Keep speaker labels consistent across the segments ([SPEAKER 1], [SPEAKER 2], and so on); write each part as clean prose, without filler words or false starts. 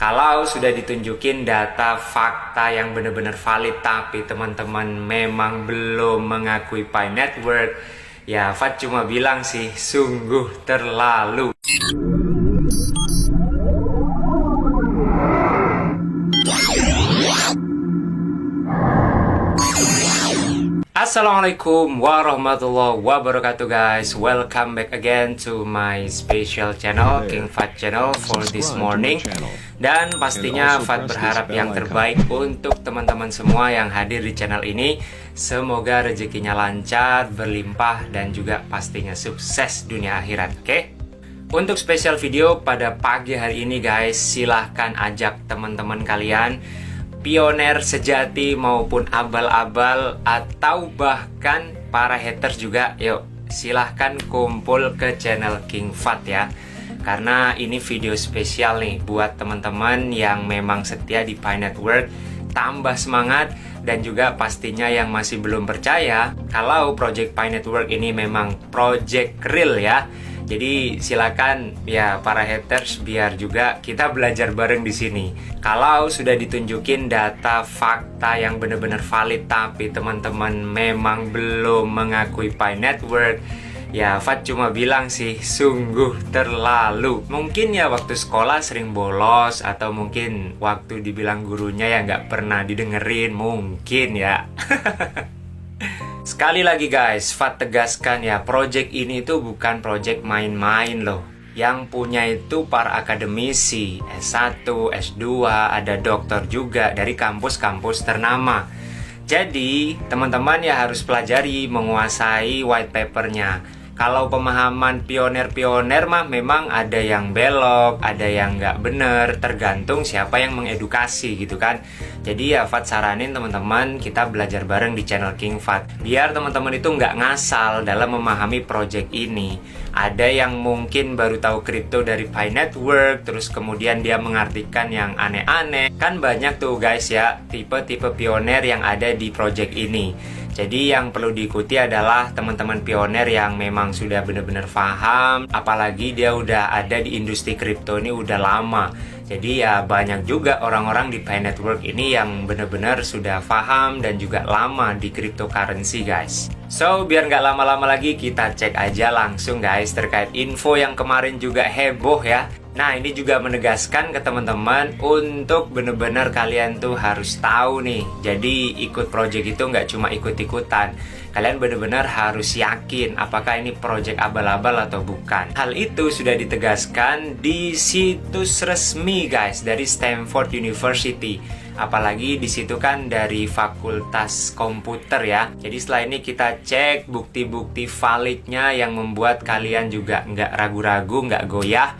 [SPEAKER 1] Kalau sudah ditunjukin data fakta yang benar-benar valid tapi teman-teman memang belum mengakui Pi Network, ya Fat cuma bilang sih sungguh terlalu. Assalamualaikum warahmatullahi wabarakatuh guys. Welcome back again to my special channel, King Fat Channel for this morning. Dan pastinya Fat berharap yang terbaik untuk teman-teman semua yang hadir di channel ini. Semoga rezekinya lancar, berlimpah, dan juga pastinya sukses dunia akhirat, oke? Untuk spesial video pada pagi hari ini guys, silahkan ajak teman-teman kalian, pioner sejati maupun abal-abal atau bahkan para haters juga, yuk silahkan kumpul ke channel King Fat ya. Karena ini video spesial nih buat teman-teman yang memang setia di Pi Network, tambah semangat, dan juga pastinya yang masih belum percaya kalau project Pi Network ini memang project real ya. Jadi silakan ya para haters, biar juga kita belajar bareng di sini. Kalau sudah ditunjukin data fakta yang benar-benar valid tapi teman-teman memang belum mengakui Pi Network, ya Fat cuma bilang sih sungguh terlalu. Mungkin ya waktu sekolah sering bolos, atau mungkin waktu dibilang gurunya ya nggak pernah didengerin, mungkin ya. Sekali lagi guys, Fat tegaskan ya, project ini tuh bukan project main-main loh. Yang punya itu para akademisi, S1, S2, ada dokter juga dari kampus-kampus ternama. Jadi, teman-teman ya harus pelajari, menguasai white papernya. Kalau pemahaman pioner-pioner mah memang ada yang belok, ada yang nggak bener, tergantung siapa yang mengedukasi gitu kan. Jadi ya Fat saranin teman-teman kita belajar bareng di channel King Fat, biar teman-teman itu nggak ngasal dalam memahami project ini. Ada yang mungkin baru tahu kripto dari Pi Network, terus kemudian dia mengartikan yang aneh-aneh. Kan banyak tuh guys ya, tipe-tipe pioner yang ada di project ini. Jadi yang perlu diikuti adalah teman-teman pioner yang memang sudah benar-benar paham, apalagi dia udah ada di industri kripto ini udah lama. Jadi ya banyak juga orang-orang di Pi Network ini yang benar-benar sudah paham dan juga lama di cryptocurrency guys. So biar nggak lama-lama lagi, kita cek aja langsung guys terkait info yang kemarin juga heboh ya. Nah ini juga menegaskan ke teman-teman untuk bener-bener kalian tuh harus tahu nih. Jadi ikut project itu nggak cuma ikut-ikutan. Kalian bener-bener harus yakin apakah ini project abal-abal atau bukan. Hal itu sudah ditegaskan di situs resmi guys dari Stanford University. Apalagi di situ kan dari Fakultas Komputer ya. Jadi setelah ini kita cek bukti-bukti validnya yang membuat kalian juga nggak ragu-ragu, nggak goyah.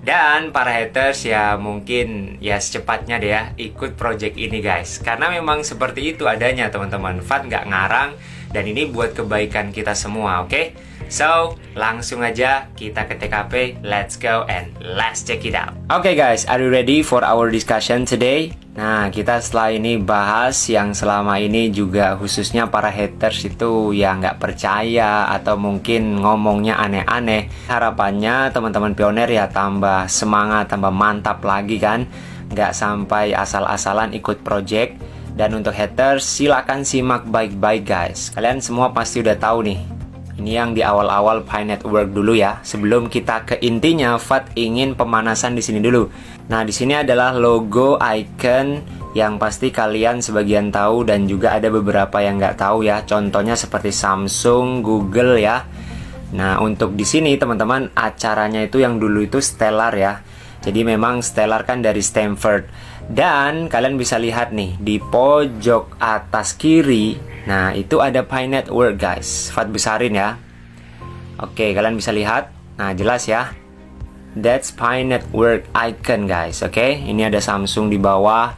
[SPEAKER 1] Dan para haters ya mungkin ya secepatnya deh ya ikut project ini guys. Karena memang seperti itu adanya teman-teman. Fat nggak ngarang, dan ini buat kebaikan kita semua, oke? So, langsung aja kita ke TKP. Let's go and let's check it out. Oke guys, are you ready for our discussion today? Nah, kita setelah ini bahas yang selama ini juga khususnya para haters itu ya nggak percaya atau mungkin ngomongnya aneh-aneh. Harapannya teman-teman pioner ya tambah semangat, tambah mantap lagi kan. Nggak sampai asal-asalan ikut project. Dan untuk haters, silakan simak baik-baik guys. Kalian semua pasti udah tahu nih. Ini yang di awal-awal Pi Network dulu ya. Sebelum kita ke intinya, Fat ingin pemanasan di sini dulu. Nah, di sini adalah logo icon yang pasti kalian sebagian tahu dan juga ada beberapa yang nggak tahu ya. Contohnya seperti Samsung, Google ya. Nah, untuk di sini teman-teman acaranya itu yang dulu itu Stellar ya. Jadi memang Stellar kan dari Stanford. Dan kalian bisa lihat nih di pojok atas kiri, nah itu ada Pi Network guys. Fat besarin ya. Oke, kalian bisa lihat. Nah jelas ya, that's Pi Network icon guys. Oke, ini ada Samsung di bawah.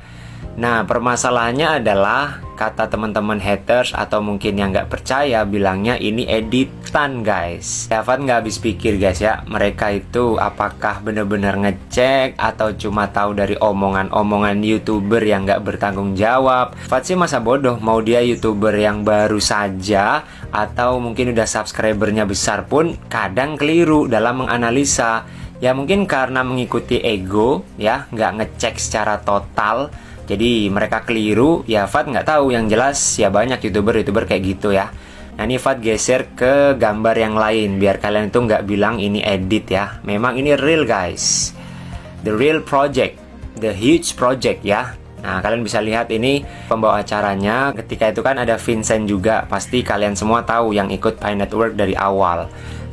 [SPEAKER 1] Nah permasalahannya adalah kata teman-teman haters atau mungkin yang nggak percaya bilangnya ini editan guys. Fat nggak habis pikir guys ya, mereka itu apakah bener-bener ngecek atau cuma tahu dari omongan-omongan YouTuber yang nggak bertanggung jawab. Fat sih masa bodoh, mau dia YouTuber yang baru saja atau mungkin udah subscribernya besar pun kadang keliru dalam menganalisa. Ya mungkin karena mengikuti ego ya, nggak ngecek secara total, jadi mereka keliru. Ya Fat nggak tahu, yang jelas ya banyak youtuber kayak gitu ya. Nah ini Fat geser ke gambar yang lain biar kalian itu nggak bilang ini edit ya. Memang ini real guys, the real project, the huge project ya. Nah kalian bisa lihat ini pembawa acaranya. Ketika itu kan ada Vincent juga, pasti kalian semua tahu yang ikut Pi Network dari awal.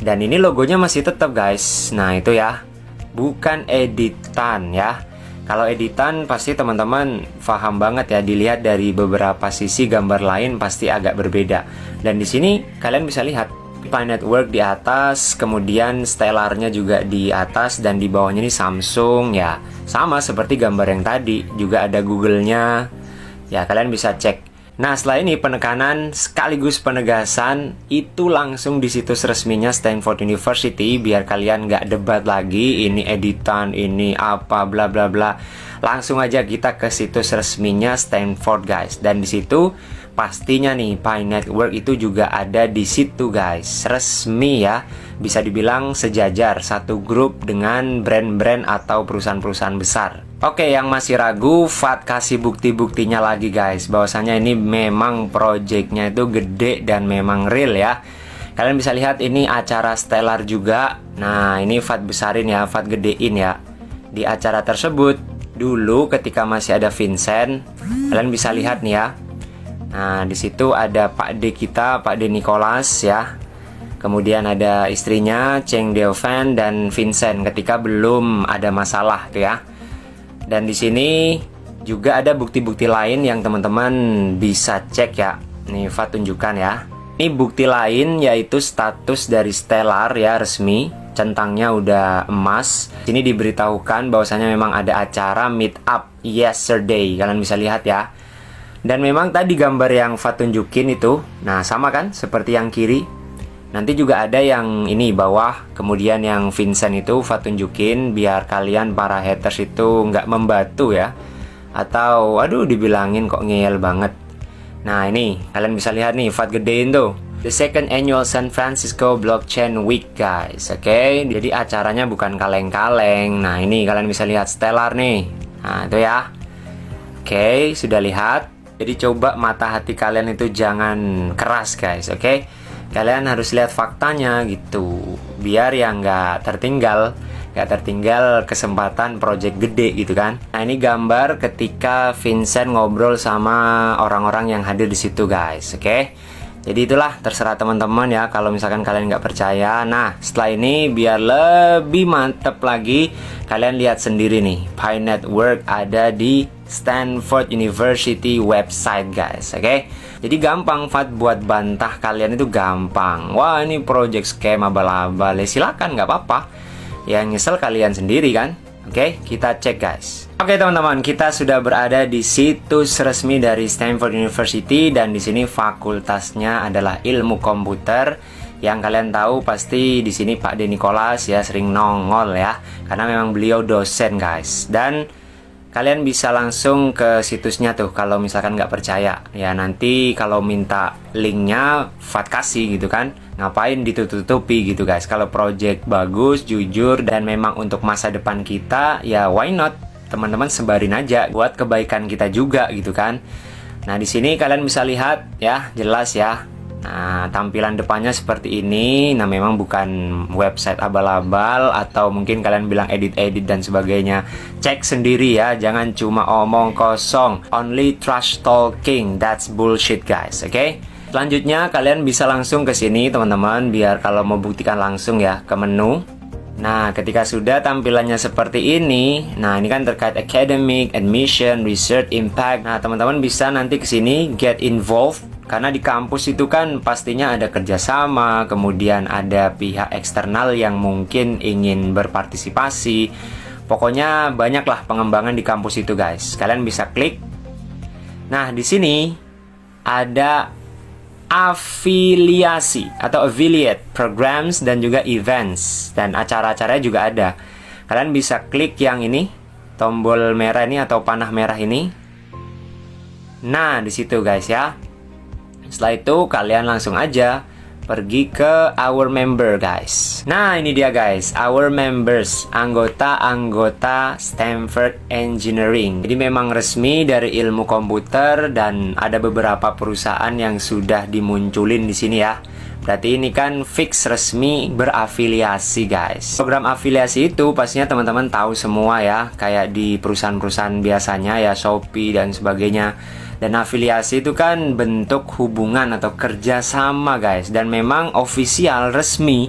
[SPEAKER 1] Dan ini logonya masih tetap guys. Nah itu ya, bukan editan ya. Kalau editan pasti teman-teman paham banget ya, dilihat dari beberapa sisi gambar lain pasti agak berbeda. Dan di sini kalian bisa lihat Pi Network di atas, kemudian Stellarnya juga di atas, dan di bawahnya ini Samsung ya. Sama seperti gambar yang tadi, juga ada Google-nya. Ya kalian bisa cek. Nah setelah ini penekanan sekaligus penegasan itu langsung di situs resminya Stanford University, biar kalian nggak debat lagi ini editan, ini apa, bla bla bla. Langsung aja kita ke situs resminya Stanford guys, dan di situ pastinya nih Pi Network itu juga ada di situ guys, resmi ya, bisa dibilang sejajar satu grup dengan brand-brand atau perusahaan-perusahaan besar. Oke, yang masih ragu, Fat kasih bukti-buktinya lagi guys, bahwasanya ini memang projectnya itu gede dan memang real ya. Kalian bisa lihat ini acara Stellar juga. Nah ini Fat besarin ya, Fat gedein ya. Di acara tersebut dulu ketika masih ada Vincent, kalian bisa lihat nih ya. Nah di situ ada Pak D kita, Pak D Nicholas ya. Kemudian ada istrinya Cheng Deovan dan Vincent ketika belum ada masalah tuh ya. Dan di sini juga ada bukti-bukti lain yang teman-teman bisa cek ya. Nih Fat tunjukkan ya. Ini bukti lain yaitu status dari Stellar ya, resmi. Centangnya udah emas. Sini diberitahukan bahwasanya memang ada acara meet up yesterday. Kalian bisa lihat ya. Dan memang tadi gambar yang Fat tunjukin itu, nah sama kan seperti yang kiri. Nanti juga ada yang ini bawah, kemudian yang Vincent itu Fat tunjukin biar kalian para haters itu nggak membatu ya, atau aduh dibilangin kok ngeyel banget. Nah ini kalian bisa lihat nih Fat gedein tuh, the second annual San Francisco Blockchain Week guys. Oke, jadi acaranya bukan kaleng-kaleng. Nah ini kalian bisa lihat Stellar nih. Nah itu ya. Oke, sudah lihat. Jadi coba mata hati kalian itu jangan keras guys, oke? Kalian harus lihat faktanya gitu, biar yang nggak tertinggal kesempatan project gede gitu kan. Nah ini gambar ketika Vincent ngobrol sama orang-orang yang hadir di situ guys, oke? Jadi itulah, terserah teman-teman ya kalau misalkan kalian nggak percaya. Nah setelah ini biar lebih mantep lagi, kalian lihat sendiri nih, Pi Network ada di Stanford University website guys, oke? Jadi gampang Fat buat bantah kalian itu gampang. Wah ini project scam abal-abal, ya silakan nggak apa-apa. Yang nyesel kalian sendiri kan. Oke, kita cek guys. Oke teman-teman, kita sudah berada di situs resmi dari Stanford University, dan di sini fakultasnya adalah ilmu komputer. Yang kalian tahu pasti di sini Pak D Nicholas ya sering nongol ya, karena memang beliau dosen guys. Dan kalian bisa langsung ke situsnya tuh kalau misalkan nggak percaya ya. Nanti kalau minta linknya Fat kasih gitu kan, ngapain ditutup-tutupi gitu guys. Kalau project bagus, jujur, dan memang untuk masa depan kita, ya why not, teman-teman sebarin aja buat kebaikan kita juga gitu kan. Nah di sini kalian bisa lihat ya, jelas ya. Nah tampilan depannya seperti ini. Nah memang bukan website abal-abal, atau mungkin kalian bilang edit-edit dan sebagainya. Cek sendiri ya, jangan cuma omong kosong. Only trash talking, that's bullshit guys, oke? Selanjutnya kalian bisa langsung ke sini teman-teman, biar kalau mau buktikan langsung ya ke menu. Nah ketika sudah tampilannya seperti ini, nah ini kan terkait academic, admission, research, impact. Nah teman-teman bisa nanti ke sini get involved. Karena di kampus itu kan pastinya ada kerjasama, kemudian ada pihak eksternal yang mungkin ingin berpartisipasi. Pokoknya banyaklah pengembangan di kampus itu guys. Kalian bisa klik. Nah di sini ada afiliasi atau affiliate programs dan juga events, dan acara-acaranya juga ada. Kalian bisa klik yang ini, tombol merah ini atau panah merah ini. Nah di situ guys ya. Setelah itu kalian langsung aja pergi ke our member guys. Nah ini dia guys, our members, anggota-anggota Stanford Engineering. Jadi memang resmi dari ilmu komputer dan ada beberapa perusahaan yang sudah dimunculin di sini ya. Berarti ini kan fix resmi berafiliasi guys. Program afiliasi itu pastinya teman-teman tahu semua ya, kayak di perusahaan-perusahaan biasanya ya, Shopee dan sebagainya. Dan afiliasi itu kan bentuk hubungan atau kerjasama guys, dan memang official resmi.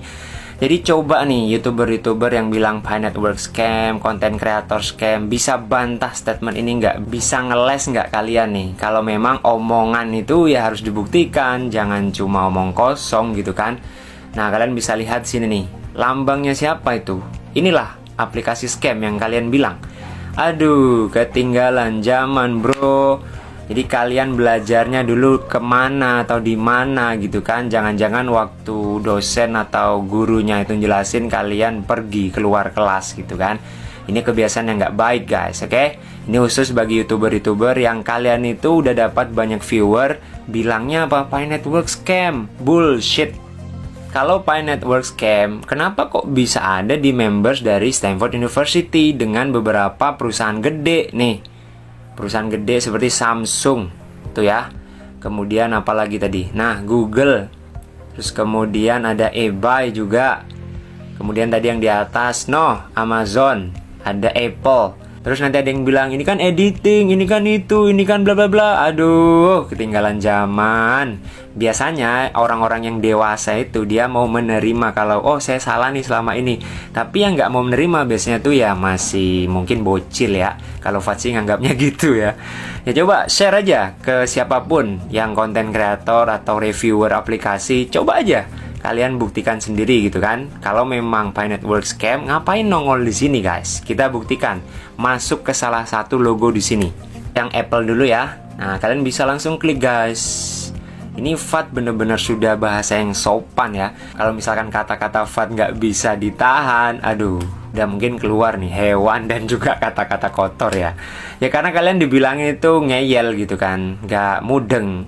[SPEAKER 1] Jadi coba nih YouTuber-YouTuber yang bilang Pi Network scam, content creator scam, bisa bantah statement ini nggak? Bisa ngeles nggak kalian nih? Kalau memang omongan itu ya harus dibuktikan, jangan cuma omong kosong gitu kan. Nah kalian bisa lihat sini nih, lambangnya siapa itu? Inilah aplikasi scam yang kalian bilang. Aduh, ketinggalan zaman bro. Jadi kalian belajarnya dulu kemana atau di mana gitu kan. Jangan-jangan waktu dosen atau gurunya itu jelasin kalian pergi keluar kelas gitu kan. Ini kebiasaan yang nggak baik guys, oke? Ini khusus bagi YouTuber-YouTuber yang kalian itu udah dapat banyak viewer, bilangnya apa? Pi Network scam, bullshit. Kalau Pi Network scam, kenapa kok bisa ada di members dari Stanford University dengan beberapa perusahaan gede nih? Perusahaan gede seperti Samsung tuh ya. Kemudian apalagi tadi? Nah, Google. Terus kemudian ada eBay juga. Kemudian tadi yang di atas, Amazon, ada Apple. Terus nanti ada yang bilang ini kan editing, ini kan itu, ini kan bla bla bla. Aduh, ketinggalan zaman. Biasanya orang-orang yang dewasa itu dia mau menerima kalau saya salah nih selama ini. Tapi yang nggak mau menerima biasanya tuh ya masih mungkin bocil ya. Kalau Fatsi nganggapnya gitu ya. Ya coba share aja ke siapapun yang konten kreator atau reviewer aplikasi. Coba aja kalian buktikan sendiri gitu kan. Kalau memang Pi Network scam, ngapain nongol di sini guys? Kita buktikan. Masuk ke salah satu logo di sini. Yang Apple dulu ya. Nah, kalian bisa langsung klik guys. Ini Fat bener-bener sudah bahasa yang sopan ya. Kalau misalkan kata-kata Fat nggak bisa ditahan, aduh, udah mungkin keluar nih hewan dan juga kata-kata kotor ya. Ya karena kalian dibilangin itu ngeyel gitu kan, nggak mudeng.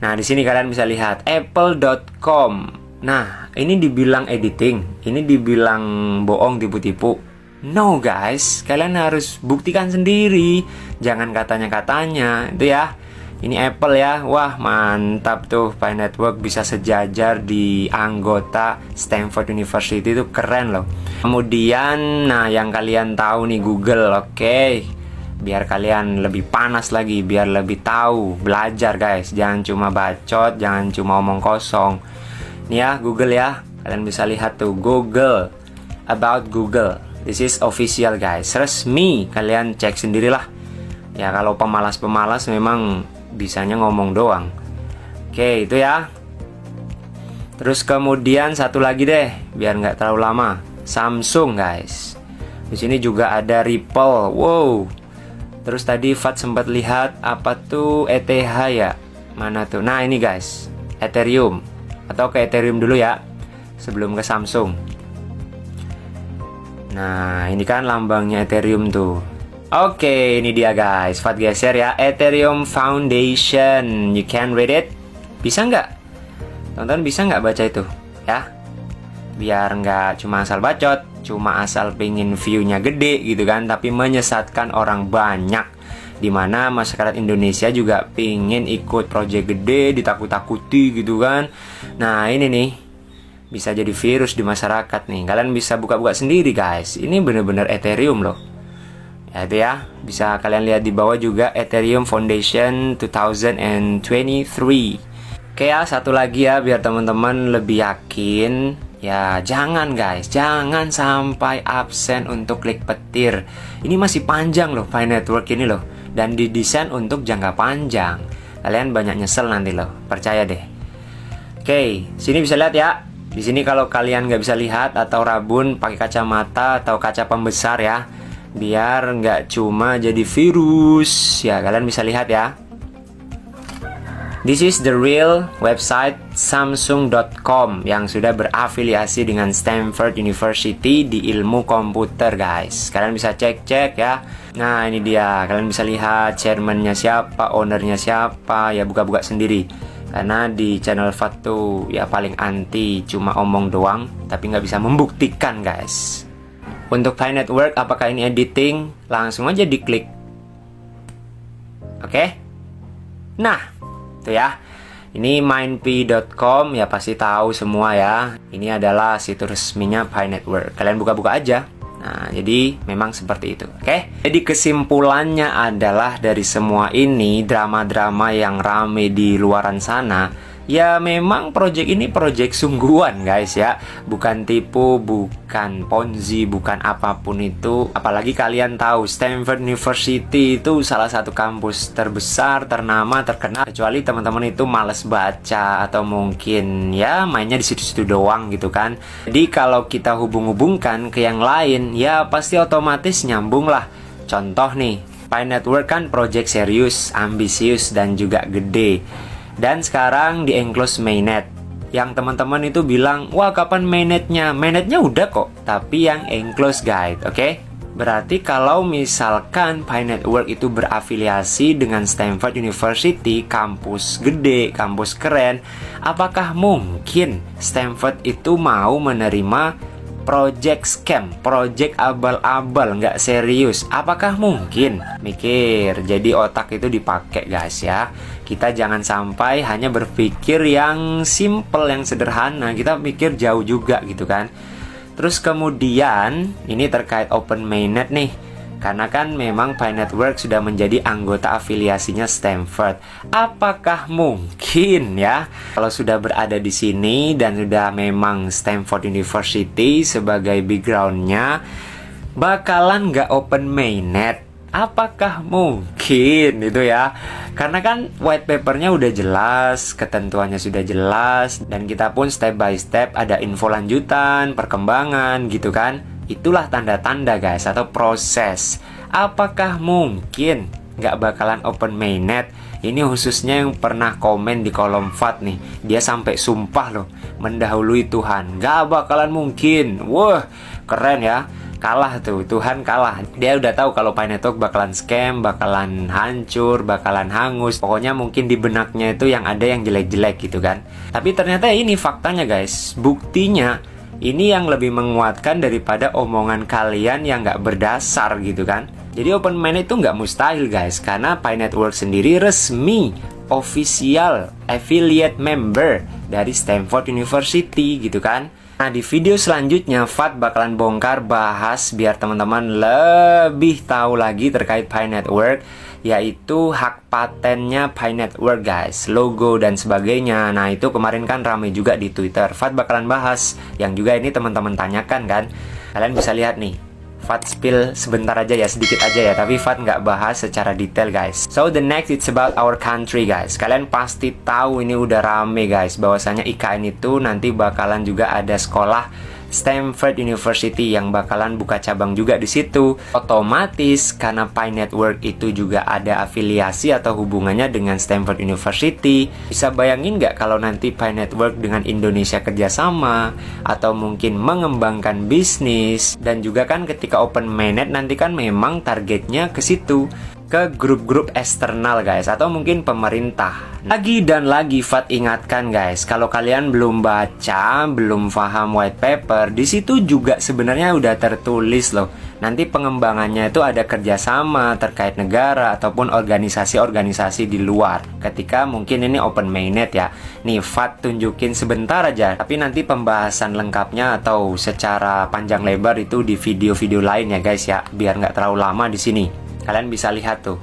[SPEAKER 1] Nah di sini kalian bisa lihat apple.com. Nah ini dibilang editing, ini dibilang bohong, tipu-tipu. No guys, kalian harus buktikan sendiri. Jangan katanya-katanya itu ya. Ini Apple ya, wah mantap tuh, Pi Network bisa sejajar di anggota Stanford University, itu keren loh. Kemudian, nah yang kalian tahu nih Google, oke. Biar kalian lebih panas lagi, biar lebih tahu, belajar guys. Jangan cuma bacot, jangan cuma omong kosong. Nih ya, Google ya, kalian bisa lihat tuh, Google, about Google. This is official guys, resmi, kalian cek sendirilah. Ya kalau pemalas-pemalas memang bisanya ngomong doang. Oke, itu ya. Terus kemudian satu lagi deh, biar nggak terlalu lama. Samsung guys. Di sini juga ada Ripple. Wow. Terus tadi Fat sempat lihat apa tuh ETH ya? Mana tuh? Nah ini guys, Ethereum. Atau ke Ethereum dulu ya, sebelum ke Samsung. Nah ini kan lambangnya Ethereum tuh. Oke, ini dia guys, Fat geser ya, Ethereum Foundation. You can read it. Bisa nggak? Teman-teman bisa nggak baca itu? Ya, biar nggak cuma asal bacot, cuma asal pengen view-nya gede gitu kan, tapi menyesatkan orang banyak. Dimana masyarakat Indonesia juga pengen ikut project gede, ditakut-takuti gitu kan. Nah ini nih, bisa jadi virus di masyarakat nih. Kalian bisa buka-buka sendiri guys. Ini bener-bener Ethereum loh. Ya itu ya, bisa kalian lihat di bawah juga Ethereum Foundation 2023. Oke ya, satu lagi ya biar teman-teman lebih yakin. Ya jangan guys, jangan sampai absen untuk klik petir. Ini masih panjang loh Pi Network ini loh, dan didesain untuk jangka panjang. Kalian banyak nyesel nanti loh, percaya deh. Oke, sini bisa lihat ya. Di sini kalau kalian nggak bisa lihat atau rabun, pakai kacamata atau kaca pembesar ya, biar nggak cuma jadi virus. Ya kalian bisa lihat ya. This is the real website Samsung.com yang sudah berafiliasi dengan Stanford University di ilmu komputer guys. Kalian bisa cek-cek ya. Nah ini dia, kalian bisa lihat chairman-nya siapa, ownernya siapa. Ya buka-buka sendiri. Karena di channel Fat tuh ya paling anti, cuma omong doang, tapi nggak bisa membuktikan guys. Untuk Pi Network, apakah ini editing? Langsung aja diklik. Oke. Nah, tuh ya. Ini mindpi.com, ya pasti tahu semua ya. Ini adalah situs resminya Pi Network. Kalian buka-buka aja. Nah, jadi memang seperti itu. Oke. Jadi kesimpulannya adalah dari semua ini, drama-drama yang rame di luaran sana, ya memang project ini project sungguhan guys ya. Bukan tipu, bukan ponzi, bukan apapun itu. Apalagi kalian tahu Stanford University itu salah satu kampus terbesar, ternama, terkenal. Kecuali teman-teman itu males baca atau mungkin ya mainnya di situ-situ doang gitu kan. Jadi kalau kita hubung-hubungkan ke yang lain, ya pasti otomatis nyambung lah. Contoh nih, Pi Network kan project serius, ambisius, dan juga gede. Dan sekarang di enclose mainnet. Yang teman-teman itu bilang, wah kapan mainnetnya? Mainnetnya udah kok, tapi yang enclose guide, oke? Berarti kalau misalkan Pi Network itu berafiliasi dengan Stanford University, kampus gede, kampus keren, apakah mungkin Stanford itu mau menerima project scam, project abal-abal, nggak serius? Apakah mungkin? Mikir, jadi otak itu dipakai guys ya. Kita jangan sampai hanya berpikir yang simple, yang sederhana. Kita pikir jauh juga gitu kan. Terus kemudian, ini terkait open mainnet nih. Karena kan memang Pi Network sudah menjadi anggota afiliasinya Stanford. Apakah mungkin ya, kalau sudah berada di sini dan sudah memang Stanford University sebagai backgroundnya, bakalan nggak open mainnet? Apakah mungkin itu ya? Karena kan white papernya udah jelas, ketentuannya sudah jelas, dan kita pun step by step ada info lanjutan, perkembangan gitu kan. Itulah tanda-tanda guys, atau proses. Apakah mungkin nggak bakalan open mainnet? Ini khususnya yang pernah komen di kolom Fat nih. Dia sampai sumpah loh, mendahului Tuhan. Nggak bakalan mungkin. Wah, keren ya. Kalah tuh, Tuhan kalah. Dia udah tahu kalau Pi Network bakalan scam, bakalan hancur, bakalan hangus. Pokoknya mungkin di benaknya itu yang ada yang jelek-jelek gitu kan. Tapi ternyata ini faktanya guys. Buktinya ini yang lebih menguatkan daripada omongan kalian yang nggak berdasar gitu kan. Jadi open mainnet itu nggak mustahil guys, karena Pi Network sendiri resmi, official, affiliate member dari Stanford University gitu kan. Nah di video selanjutnya Fat bakalan bongkar bahas biar teman-teman lebih tahu lagi terkait Pi Network, yaitu hak patennya Pi Network guys, logo dan sebagainya. Nah itu kemarin kan ramai juga di Twitter. Fat bakalan bahas, yang juga ini teman-teman tanyakan kan. Kalian bisa lihat nih, Fat spill sebentar aja ya, sedikit aja ya, tapi Fat nggak bahas secara detail guys. So the next it's about our country guys. Kalian pasti tahu ini udah rame guys, bahwasanya IKN itu nanti bakalan juga ada sekolah Stanford University yang bakalan buka cabang juga di situ. Otomatis karena Pi Network itu juga ada afiliasi atau hubungannya dengan Stanford University. Bisa bayangin nggak kalau nanti Pi Network dengan Indonesia kerjasama atau mungkin mengembangkan bisnis, dan juga kan ketika open mainnet nanti kan memang targetnya ke situ, ke grup-grup eksternal guys, atau mungkin pemerintah. Lagi dan lagi Fat ingatkan guys, kalau kalian belum baca, belum paham white paper, di situ juga sebenarnya udah tertulis loh. Nanti pengembangannya itu ada kerjasama terkait negara ataupun organisasi-organisasi di luar. Ketika mungkin ini open mainnet ya. Nih Fat tunjukin sebentar aja, tapi nanti pembahasan lengkapnya atau secara panjang lebar itu di video-video lain ya guys ya, biar nggak terlalu lama di sini. Kalian bisa lihat tuh,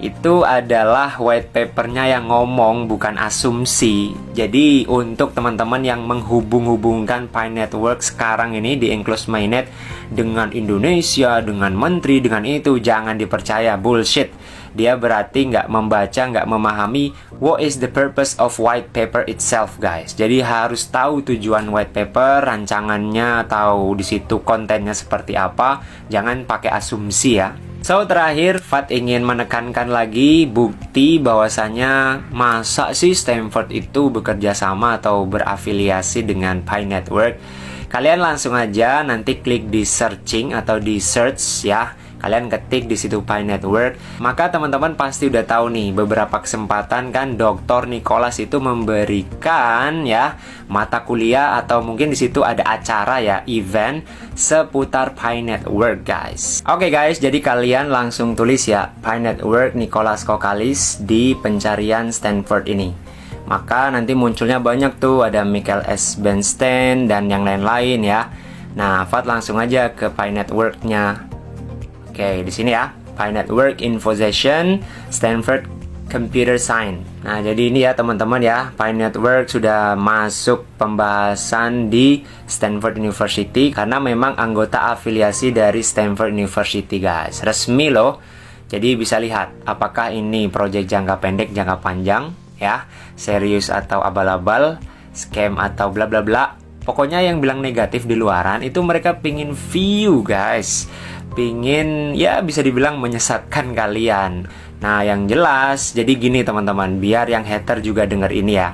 [SPEAKER 1] itu adalah white papernya yang ngomong, bukan asumsi. Jadi untuk teman-teman yang menghubung-hubungkan Pi Network sekarang ini di enclosed mainnet dengan Indonesia, dengan menteri, dengan itu, jangan dipercaya, bullshit. Dia berarti nggak membaca, nggak memahami what is the purpose of white paper itself guys. Jadi harus tahu tujuan white paper, rancangannya, tahu di situ kontennya seperti apa. Jangan pakai asumsi ya. So terakhir Fat ingin menekankan lagi bukti bahwasanya masa sih Stanford itu bekerja sama atau berafiliasi dengan Pi Network. Kalian langsung aja nanti klik di searching atau di search ya. Kalian ketik di situ Pi Network, maka teman-teman pasti udah tahu nih beberapa kesempatan kan Dr. Nicholas itu memberikan ya mata kuliah atau mungkin di situ ada acara ya, event seputar Pi Network, guys. Oke guys, jadi kalian langsung tulis ya Pi Network Nicholas Kokkalis di pencarian Stanford ini. Maka nanti munculnya banyak tuh, ada Michael S. Bernstein dan yang lain-lain ya. Nah, Fat langsung aja ke Pi Network-nya. Oke, di sini ya, Pi Network Info Session Stanford Computer Science. Nah, jadi ini ya teman-teman ya, Pi Network sudah masuk pembahasan di Stanford University karena memang anggota afiliasi dari Stanford University, guys. Resmi loh. Jadi bisa lihat apakah ini proyek jangka pendek, jangka panjang ya, serius atau abal-abal, scam atau bla bla bla. Pokoknya yang bilang negatif di luaran itu mereka pingin view, guys. Pingin ya bisa dibilang menyesatkan kalian. Nah, yang jelas jadi gini teman-teman, biar yang hater juga denger ini ya.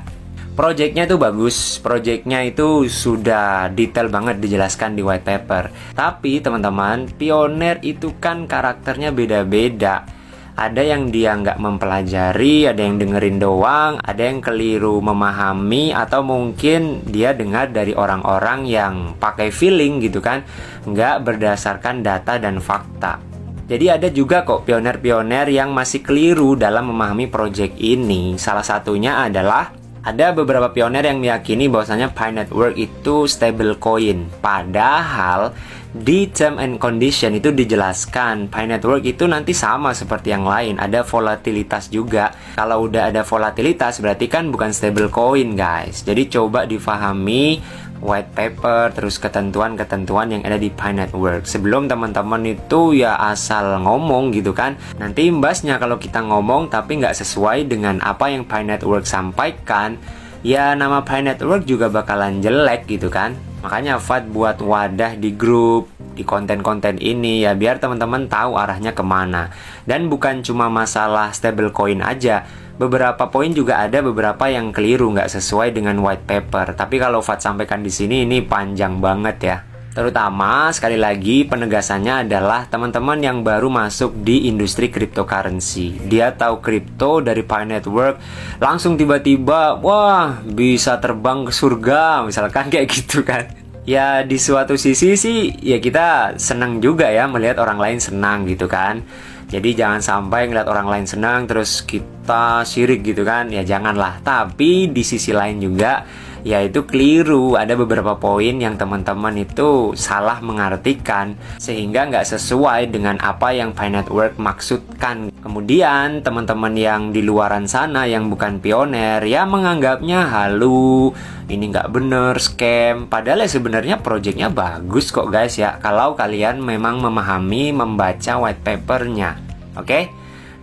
[SPEAKER 1] Projectnya itu bagus, projectnya itu sudah detail banget dijelaskan di white paper. Tapi teman-teman, pioner itu kan karakternya beda-beda. Ada yang dia nggak mempelajari, ada yang dengerin doang, ada yang keliru memahami, atau mungkin dia dengar dari orang-orang yang pakai feeling gitu kan, nggak berdasarkan data dan fakta. Jadi ada juga kok pioner-pioner yang masih keliru dalam memahami project ini. Salah satunya adalah ada beberapa pioner yang meyakini bahwasanya Pi Network itu stable coin. Padahal di term and condition itu dijelaskan Pi Network itu nanti sama seperti yang lain, ada volatilitas juga. Kalau udah ada volatilitas berarti kan bukan stable coin, guys. Jadi coba difahami white paper terus ketentuan-ketentuan yang ada di Pi Network sebelum teman-teman itu ya asal ngomong gitu kan. Nanti imbasnya kalau kita ngomong tapi nggak sesuai dengan apa yang Pi Network sampaikan, ya nama Pi Network juga bakalan jelek gitu kan. Makanya Fat buat wadah di grup, di konten-konten ini ya biar teman-teman tahu arahnya kemana. Dan bukan cuma masalah stablecoin aja, beberapa poin juga ada beberapa yang keliru, nggak sesuai dengan white paper. Tapi kalau Fat sampaikan di sini ini panjang banget ya. Terutama sekali lagi penegasannya adalah teman-teman yang baru masuk di industri cryptocurrency. Dia tahu kripto dari Pi Network, langsung tiba-tiba wah bisa terbang ke surga misalkan kayak gitu kan. Ya di suatu sisi sih ya kita senang juga ya melihat orang lain senang gitu kan. Jadi jangan sampai ngeliat orang lain senang terus kita sirik gitu kan. Ya janganlah. Tapi di sisi lain juga ya itu keliru. Ada beberapa poin yang teman-teman itu salah mengartikan sehingga nggak sesuai dengan apa yang Pi Network maksudkan. Kemudian teman-teman yang di luaran sana yang bukan pioner ya menganggapnya halu, ini nggak bener, scam. Padahal ya sebenarnya projectnya bagus kok guys ya, kalau kalian memang memahami membaca white papernya. Oke?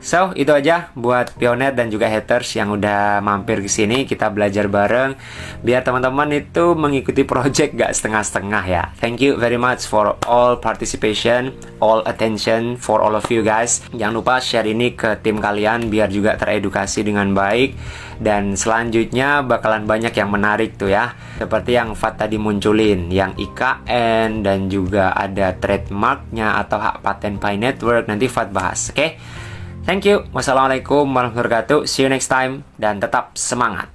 [SPEAKER 1] So, itu aja buat pioner dan juga haters yang udah mampir ke sini. Kita belajar bareng biar teman-teman itu mengikuti project gak setengah-setengah ya. Thank you very much for all participation, all attention for all of you guys. Jangan lupa share ini ke tim kalian biar juga teredukasi dengan baik. Dan selanjutnya bakalan banyak yang menarik tuh ya. Seperti yang Fat tadi munculin, yang IKN dan juga ada trademarknya atau hak paten Pi Network. Nanti Fat bahas, oke? Thank you. Wassalamualaikum warahmatullahi wabarakatuh. See you next time. Dan tetap semangat.